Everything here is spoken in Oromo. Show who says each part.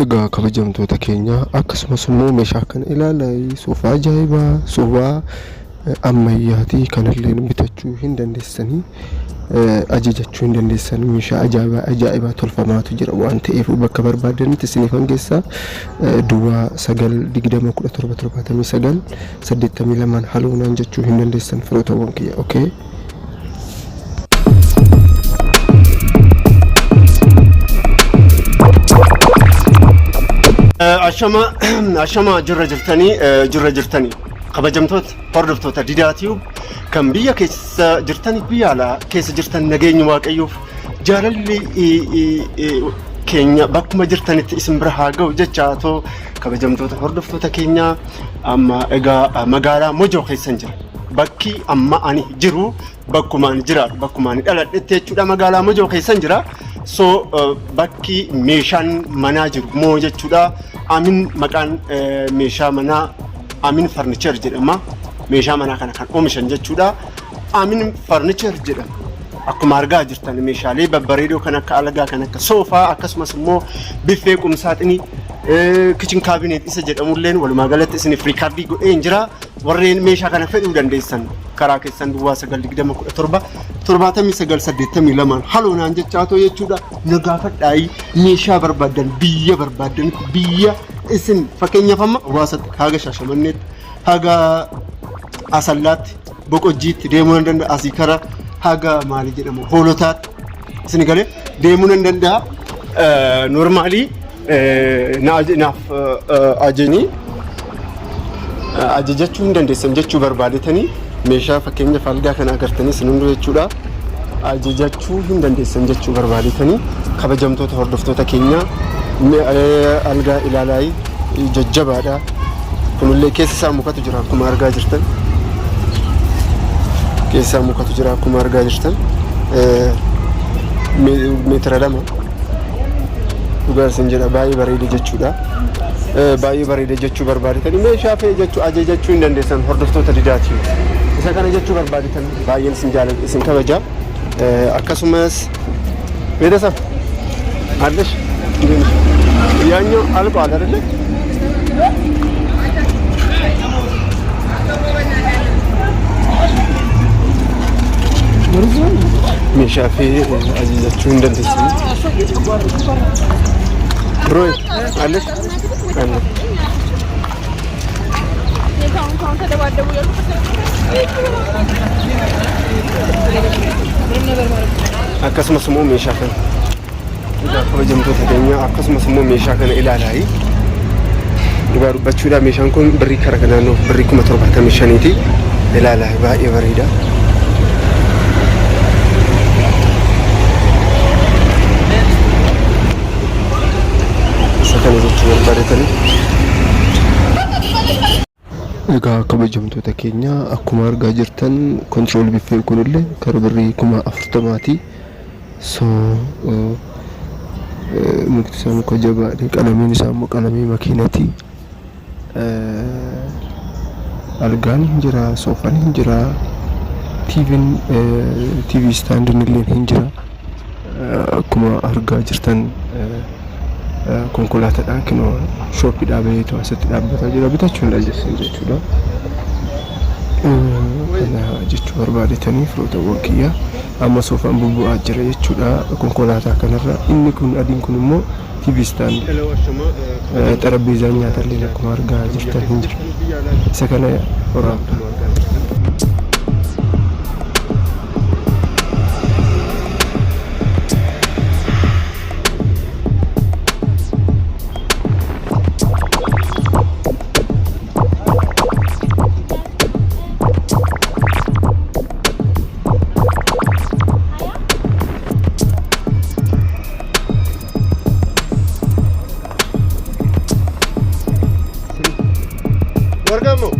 Speaker 1: Egaa kabajamtoota keenya akkasumas immoo meeshaa kana ilaalaa soofaa ajaa'ibaa soofaa ammayyaatii kanallee bitachuu hin dandeessanii ajajachuu hin dandeessanii meeshaa ajaa'ibaa tolfamaatu jira waan ta'eef bakka barbaadanitti isiniif hangeessaa duwwaa 9201779 82 haluunaan jechuu hin dandeessan firootawwan kiyya okay.
Speaker 2: ashama jirra jirtanii kabajamtoota hordoftoota Didaatiyuu kan biyya keessa jirtanii biyya alaa keessa jirtan nageenyi waaqayyoof jaalalli keenya bakkuma jirtanitti isin bira haa ga'u jechaatoo kabajamtoota hordoftoota keenya amma egaa magaalaa Mojoo keessan jira bakki amma ani jiru bakkuma ani jiraadhu bakkuma ani dhaladhetti jechuudha magaalaa Mojoo keessan jira so bakki meeshaan manaa jiru moo jechuudha amin maqaan meeshaa manaa amin furniture jedhama meeshaa manaa kana kan oomishan jechuudha amin furniture jedhama akkuma argaa jirtan meeshaalee babbareedoo kan akka alagaa kan akka soofaa akkasumas immoo biffee qumsaaxinii kitchen cabinet isa jedhamulleen walumaa galatti isin riikaardii godheen jira warreen meeshaa kana fedhuu dandeessan karaa keessan duwwaa 92017 haluunaan jechaatoo jechuudha nagaafadhaayi meeshaa barbaadan biyya barbaadan biyya isin fakkeenyaaf amma hawaasatti haga Shaashamanneetti haga Asallaatti Boqojjiitti deemuu nan danda'a asii karaa haga maali jedhamu hoolotaatti isin galee deemuu nan danda'a normaalii naaf ajajanii ajajachuu hin dandeessan jechuu barbaadetanii meeshaa fakkeenyaaf algaa kana agartanii isin hunduu jechuudha ajajachuu hin dandeessan jechuu barbaadetanii kabajamtoota hordoftoota keenya algaa ilaalaa jajjabaadha kunillee keessa isaa mukatu jira akkuma argaa jirtan keessa mukatu jira akkuma argaa jirtan meetira 2 dhugaarsin jedha baay'ee bareeda jechuudha baay'ee bareeda jechuu barbaadetanii meeshaa fee jechuu ajajachuu hin dandeessan hordoftoota Didaatiyuu isa kana jechuu barbaadetan baay'een isin jaalladha isin kabaja akkasumas ቤተሰብ አለሽ ያኛው አልቋል አይደል ሜሻፌ አዚዛችሁ እንደንተስ ብሮይ አለሽ አለ akkasumas immoo meeshaa kana kabajamtoota keenya akkasumas immoo meeshaa kana ilaalaa dhugaa dubbachuudha meeshaan kun birrii kara naannoo birrii 75 ilaalaa baay'ee bareeda sakana jechuu barbaadatanii egaa kabajamtoota keenya akkuma argaa jirtan control biffeen kunillee kara birrii 40,000 so mukti isaa muka jabaadha qalamiin isaa immoo qalamii makiinati algaan hin jira soofaan hin jira TV standin illee hin jira akkuma argaa jirtan konkolaataadhaan kinoo shooppii dhaabateetu asitti dhaabbataa jira bitachuun dhajeessan jechuudha kana jechuu barbaadetanii firootawwan kiyya amma soofaan bubbu'aa jira jechuudha konkolaataa kanarra inni kun adiin kun immoo TV stand xarabeezaa nyaatallee akkuma argaa jirtan hin jira isa kana waraabna Guardiamo